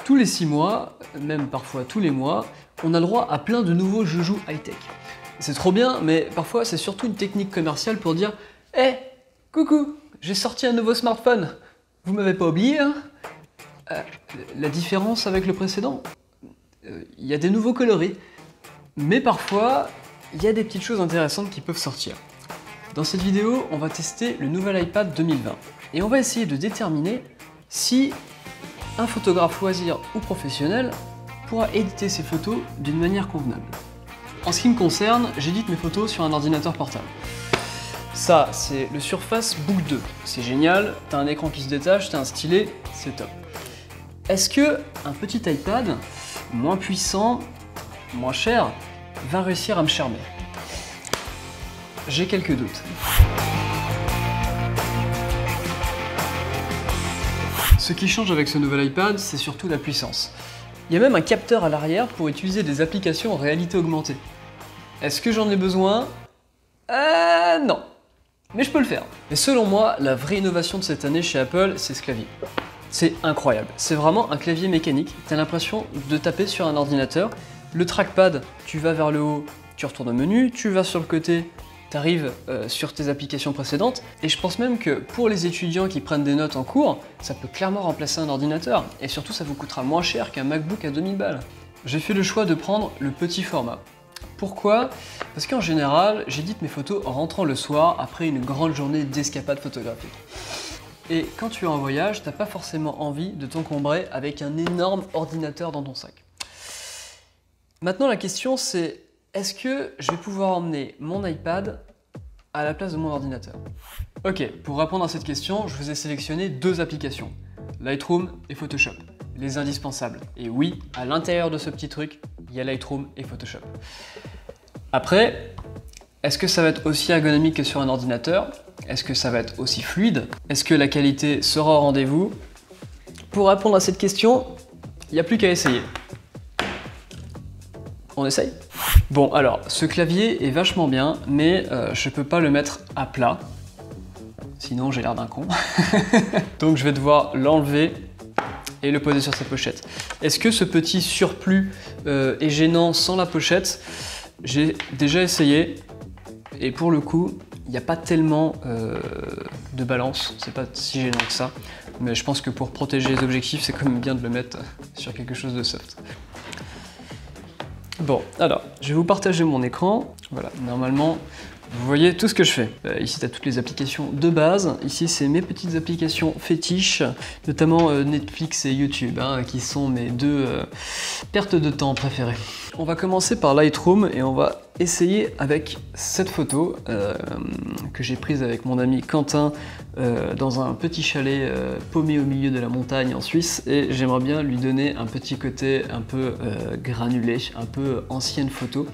Tous les 6 mois, même parfois tous les mois, on a le droit à plein de nouveaux joujoux high-tech. C'est trop bien, mais parfois c'est surtout une technique commerciale pour dire « Hey, coucou, j'ai sorti un nouveau smartphone, vous m'avez pas oublié, hein ?» La différence avec le précédent, il y a des nouveaux coloris, mais parfois il y a des petites choses intéressantes qui peuvent sortir. Dans cette vidéo, on va tester le nouvel iPad 2020 et on va essayer de déterminer si un photographe loisir ou professionnel pourra éditer ses photos d'une manière convenable. En ce qui me concerne, j'édite mes photos sur un ordinateur portable. Ça, c'est le Surface Book 2. C'est génial, t'as un écran qui se détache, t'as un stylet, c'est top. Est-ce que un petit iPad, moins puissant, moins cher, va réussir à me charmer? J'ai quelques doutes. Ce qui change avec ce nouvel iPad, c'est surtout la puissance. Il y a même un capteur à l'arrière pour utiliser des applications en réalité augmentée. Est-ce que j'en ai besoin? Non. Mais je peux le faire. Mais selon moi, la vraie innovation de cette année chez Apple, c'est ce clavier. C'est incroyable. C'est vraiment un clavier mécanique. T'as l'impression de taper sur un ordinateur. Le trackpad, tu vas vers le haut, tu retournes au menu, tu vas sur le côté, tu arrives sur tes applications précédentes, et je pense même que pour les étudiants qui prennent des notes en cours, ça peut clairement remplacer un ordinateur, et surtout ça vous coûtera moins cher qu'un MacBook à 2000 balles. J'ai fait le choix de prendre le petit format. Pourquoi? Parce qu'en général, j'édite mes photos en rentrant le soir après une grande journée d'escapade photographique. Et quand tu es en voyage, t'as pas forcément envie de t'encombrer avec un énorme ordinateur dans ton sac. Maintenant la question c'est, est-ce que je vais pouvoir emmener mon iPad à la place de mon ordinateur? Ok, pour répondre à cette question, je vous ai sélectionné deux applications, Lightroom et Photoshop, les indispensables. Et oui, à l'intérieur de ce petit truc, il y a Lightroom et Photoshop. Après, est-ce que ça va être aussi ergonomique que sur un ordinateur? Est-ce que ça va être aussi fluide? Est-ce que la qualité sera au rendez-vous? Pour répondre à cette question, il n'y a plus qu'à essayer. On essaye? Bon alors, ce clavier est vachement bien, mais je peux pas le mettre à plat, sinon j'ai l'air d'un con. Donc je vais devoir l'enlever et le poser sur sa pochette. Est-ce que ce petit surplus est gênant sans la pochette? J'ai déjà essayé, et pour le coup, il n'y a pas tellement de balance, c'est pas si gênant que ça, mais je pense que pour protéger les objectifs, c'est quand même bien de le mettre sur quelque chose de soft. Bon, alors, je vais vous partager mon écran. Voilà, normalement, vous voyez tout ce que je fais. Ici, tu as toutes les applications de base. Ici, c'est mes petites applications fétiches, notamment Netflix et YouTube, hein, qui sont mes deux pertes de temps préférées. On va commencer par Lightroom et on va essayer avec cette photo que j'ai prise avec mon ami Quentin dans un petit chalet paumé au milieu de la montagne en Suisse, et j'aimerais bien lui donner un petit côté un peu granulé, un peu ancienne photo.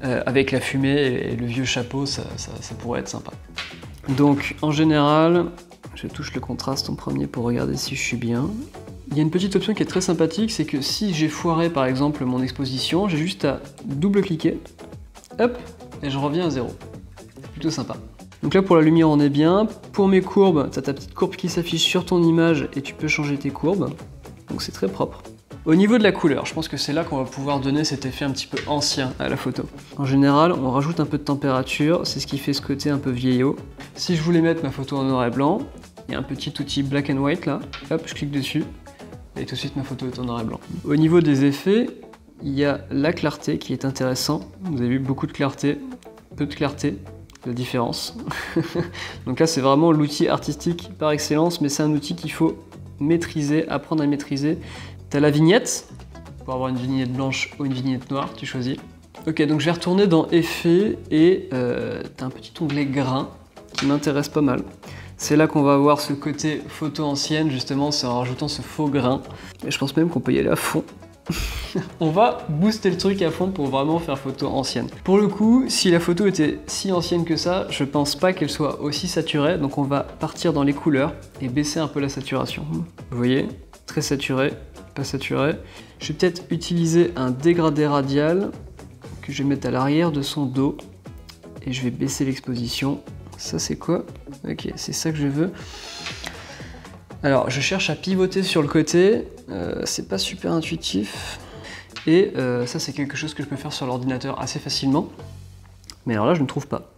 Avec la fumée et le vieux chapeau, ça pourrait être sympa. Donc en général, je touche le contraste en premier pour regarder si je suis bien. Il y a une petite option qui est très sympathique, c'est que si j'ai foiré par exemple mon exposition, j'ai juste à double-cliquer, hop, et je reviens à zéro. C'est plutôt sympa. Donc là pour la lumière on est bien. Pour mes courbes, tu as ta petite courbe qui s'affiche sur ton image et tu peux changer tes courbes. Donc c'est très propre. Au niveau de la couleur, je pense que c'est là qu'on va pouvoir donner cet effet un petit peu ancien à la photo. En général, on rajoute un peu de température, c'est ce qui fait ce côté un peu vieillot. Si je voulais mettre ma photo en noir et blanc, il y a un petit outil black and white là, hop, je clique dessus, et tout de suite ma photo est en noir et blanc. Au niveau des effets, il y a la clarté qui est intéressant. Vous avez vu, beaucoup de clarté, peu de clarté, la différence. Donc là c'est vraiment l'outil artistique par excellence, mais c'est un outil qu'il faut maîtriser, apprendre à maîtriser. T'as la vignette, pour avoir une vignette blanche ou une vignette noire, tu choisis. Ok, donc je vais retourner dans Effets et t'as un petit onglet grain qui m'intéresse pas mal. C'est là qu'on va avoir ce côté photo ancienne, justement, c'est en rajoutant ce faux grain. Et je pense même qu'on peut y aller à fond. On va booster le truc à fond pour vraiment faire photo ancienne. Pour le coup, si la photo était si ancienne que ça, je pense pas qu'elle soit aussi saturée, donc on va partir dans les couleurs et baisser un peu la saturation. Vous voyez, très saturé. Pas saturé. Je vais peut-être utiliser un dégradé radial que je vais mettre à l'arrière de son dos et je vais baisser l'exposition. Ça c'est quoi? Ok, c'est ça que je veux. Alors, je cherche à pivoter sur le côté, c'est pas super intuitif. Et ça, c'est quelque chose que je peux faire sur l'ordinateur assez facilement. Mais alors là, je ne trouve pas.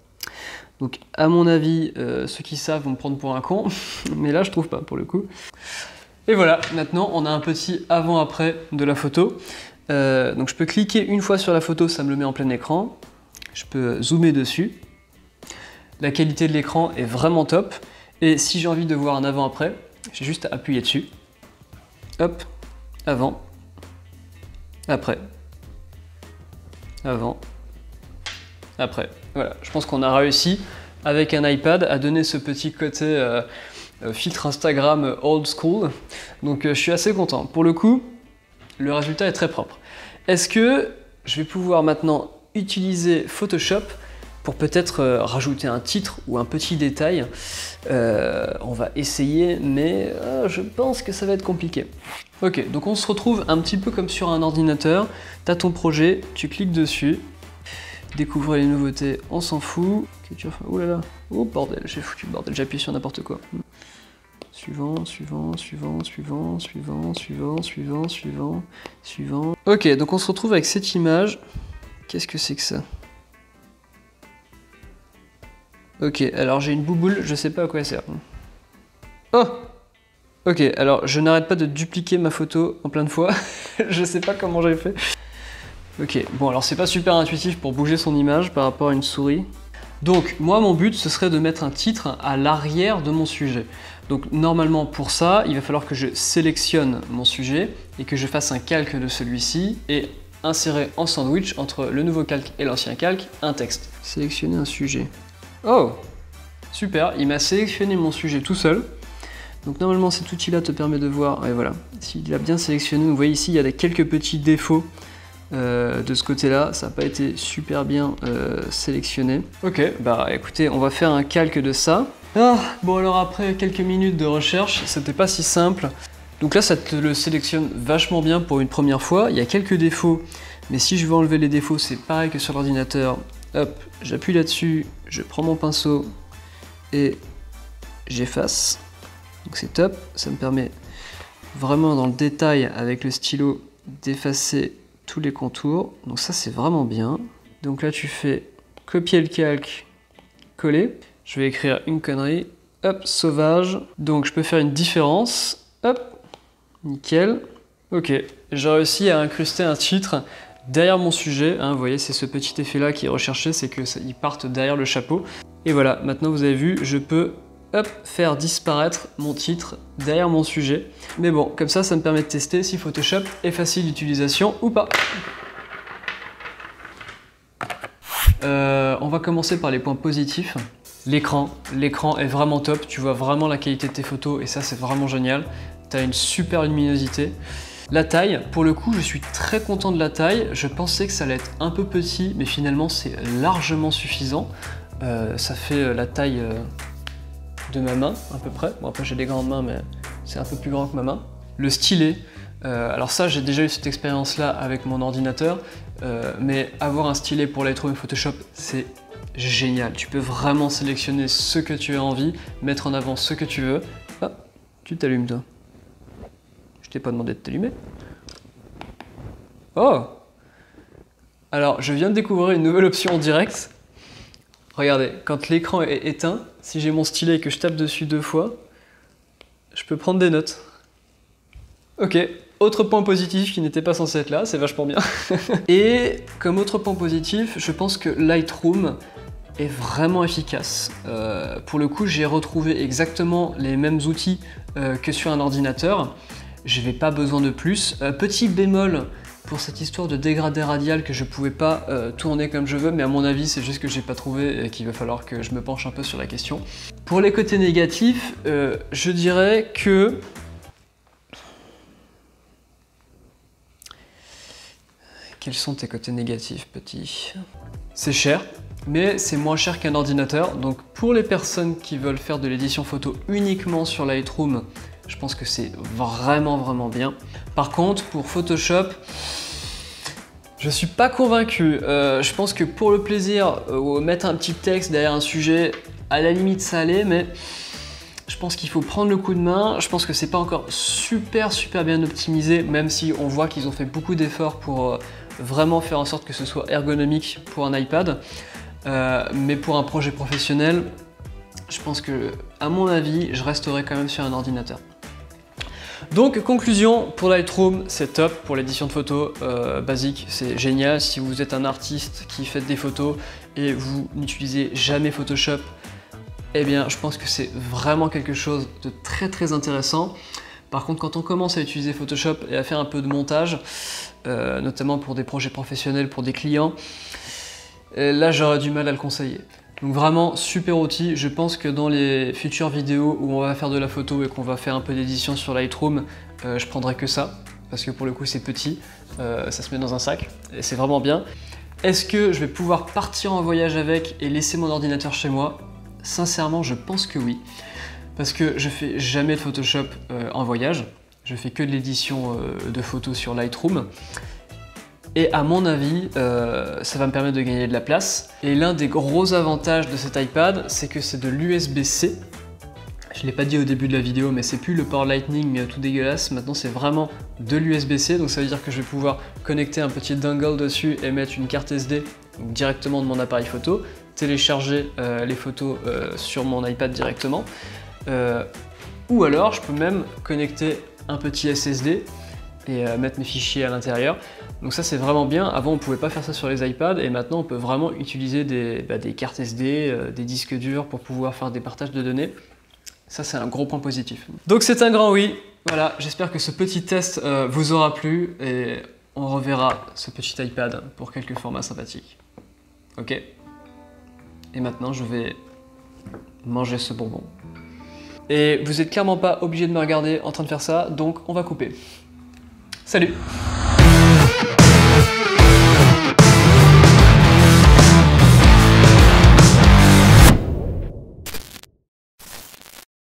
Donc, à mon avis, ceux qui savent vont me prendre pour un con. Mais là, je trouve pas, pour le coup. Et voilà, maintenant, on a un petit avant-après de la photo. Donc, je peux cliquer une fois sur la photo, ça me le met en plein écran. Je peux zoomer dessus. La qualité de l'écran est vraiment top. Et si j'ai envie de voir un avant-après, j'ai juste à appuyer dessus. Hop, avant, après, avant, après. Voilà, je pense qu'on a réussi avec un iPad à donner ce petit côté filtre Instagram old school. Donc je suis assez content. Pour le coup, le résultat est très propre. Est-ce que je vais pouvoir maintenant utiliser Photoshop pour peut-être rajouter un titre ou un petit détail? On va essayer, mais je pense que ça va être compliqué. Ok, donc on se retrouve un petit peu comme sur un ordinateur. Tu as ton projet, tu cliques dessus. Découvrir les nouveautés, on s'en fout. Oh là là, oh bordel, j'ai foutu le bordel, j'appuie sur n'importe quoi. Suivant, suivant, suivant, suivant, suivant, suivant, suivant, suivant, suivant. Ok, donc on se retrouve avec cette image. Qu'est-ce que c'est que ça? Ok, alors j'ai une bouboule, je sais pas à quoi elle sert. Oh! Ok, alors je n'arrête pas de dupliquer ma photo en plein de fois. Je sais pas comment j'ai fait. Ok, bon alors c'est pas super intuitif pour bouger son image par rapport à une souris. Donc moi mon but ce serait de mettre un titre à l'arrière de mon sujet. Donc normalement pour ça, il va falloir que je sélectionne mon sujet et que je fasse un calque de celui-ci et insérer en sandwich entre le nouveau calque et l'ancien calque un texte. Sélectionner un sujet. Oh! Super, il m'a sélectionné mon sujet tout seul. Donc normalement cet outil-là te permet de voir, et voilà, s'il a bien sélectionné, vous voyez ici il y a quelques petits défauts de ce côté-là, ça n'a pas été super bien sélectionné. Ok, bah écoutez, on va faire un calque de ça. Ah, bon alors après quelques minutes de recherche, c'était pas si simple. Donc là ça te le sélectionne vachement bien pour une première fois, il y a quelques défauts, mais si je veux enlever les défauts, c'est pareil que sur l'ordinateur. Hop, j'appuie là-dessus, je prends mon pinceau et j'efface. Donc c'est top, ça me permet vraiment dans le détail avec le stylo d'effacer tous les contours. Donc ça c'est vraiment bien. Donc là tu fais copier le calque, coller. Je vais écrire une connerie. Hop, sauvage. Donc je peux faire une différence. Hop, nickel. Ok, j'ai réussi à incruster un titre derrière mon sujet. Hein, vous voyez, c'est ce petit effet là qui est recherché, c'est qu'ils partent derrière le chapeau. Et voilà, maintenant vous avez vu, je peux hop, faire disparaître mon titre derrière mon sujet. Mais bon, comme ça me permet de tester si Photoshop est facile d'utilisation ou pas. On va commencer par les points positifs. L'écran est vraiment top, tu vois vraiment la qualité de tes photos et ça c'est vraiment génial. Tu as une super luminosité. La taille, pour le coup je suis très content de la taille. Je pensais que ça allait être un peu petit, mais finalement c'est largement suffisant. Ça fait la taille de ma main à peu près. Bon après j'ai des grandes mains mais c'est un peu plus grand que ma main. Le stylet, alors ça j'ai déjà eu cette expérience là avec mon ordinateur, mais avoir un stylet pour Lightroom et Photoshop c'est génial. Tu peux vraiment sélectionner ce que tu as envie, mettre en avant ce que tu veux. Ah, tu t'allumes toi. Je t'ai pas demandé de t'allumer. Oh! Alors je viens de découvrir une nouvelle option en direct. Regardez, quand l'écran est éteint, si j'ai mon stylet et que je tape dessus 2 fois, je peux prendre des notes. Ok, autre point positif qui n'était pas censé être là, c'est vachement bien. Et comme autre point positif, je pense que Lightroom est vraiment efficace. Pour le coup, j'ai retrouvé exactement les mêmes outils que sur un ordinateur. Je n'avais pas besoin de plus. Petit bémol pour cette histoire de dégradé radial que je pouvais pas tourner comme je veux, mais à mon avis c'est juste que j'ai pas trouvé et qu'il va falloir que je me penche un peu sur la question. Pour les côtés négatifs, je dirais que quels sont tes côtés négatifs, petit? C'est cher, mais c'est moins cher qu'un ordinateur, donc pour les personnes qui veulent faire de l'édition photo uniquement sur Lightroom, je pense que c'est vraiment bien. Par contre, pour Photoshop, je suis pas convaincu. Je pense que pour le plaisir, mettre un petit texte derrière un sujet, à la limite ça allait, mais Je pense qu'il faut prendre le coup de main. Je pense que c'est pas encore super bien optimisé, même si on voit qu'ils ont fait beaucoup d'efforts pour vraiment faire en sorte que ce soit ergonomique pour un iPad. Mais pour un projet professionnel, je pense que, à mon avis, je resterai quand même sur un ordinateur. Donc, conclusion, pour Lightroom, c'est top. Pour l'édition de photos basique, c'est génial. Si vous êtes un artiste qui fait des photos et vous n'utilisez jamais Photoshop, eh bien, je pense que c'est vraiment quelque chose de très intéressant. Par contre, quand on commence à utiliser Photoshop et à faire un peu de montage, notamment pour des projets professionnels, pour des clients, là, j'aurais du mal à le conseiller. Donc vraiment, super outil. Je pense que dans les futures vidéos où on va faire de la photo et qu'on va faire un peu d'édition sur Lightroom, je prendrai que ça, parce que pour le coup, c'est petit, ça se met dans un sac, et c'est vraiment bien. Est-ce que je vais pouvoir partir en voyage avec et laisser mon ordinateur chez moi? Sincèrement, je pense que oui, parce que je fais jamais de Photoshop en voyage, je fais que de l'édition de photos sur Lightroom, et à mon avis, ça va me permettre de gagner de la place. Et l'un des gros avantages de cet iPad, c'est que c'est de l'USB-C. Je ne l'ai pas dit au début de la vidéo, mais c'est plus le port Lightning tout dégueulasse, maintenant c'est vraiment de l'USB-C, donc ça veut dire que je vais pouvoir connecter un petit dongle dessus et mettre une carte SD directement de mon appareil photo, télécharger les photos sur mon iPad directement, ou alors je peux même connecter un petit SSD et mettre mes fichiers à l'intérieur. Donc ça c'est vraiment bien. Avant on pouvait pas faire ça sur les iPads et maintenant on peut vraiment utiliser des cartes SD, des disques durs pour pouvoir faire des partages de données. Ça c'est un gros point positif. Donc c'est un grand oui. Voilà, j'espère que ce petit test vous aura plu et on reverra ce petit iPad pour quelques formats sympathiques. Ok. Et maintenant je vais manger ce bonbon. Et vous êtes clairement pas obligé de me regarder en train de faire ça, donc on va couper. Salut!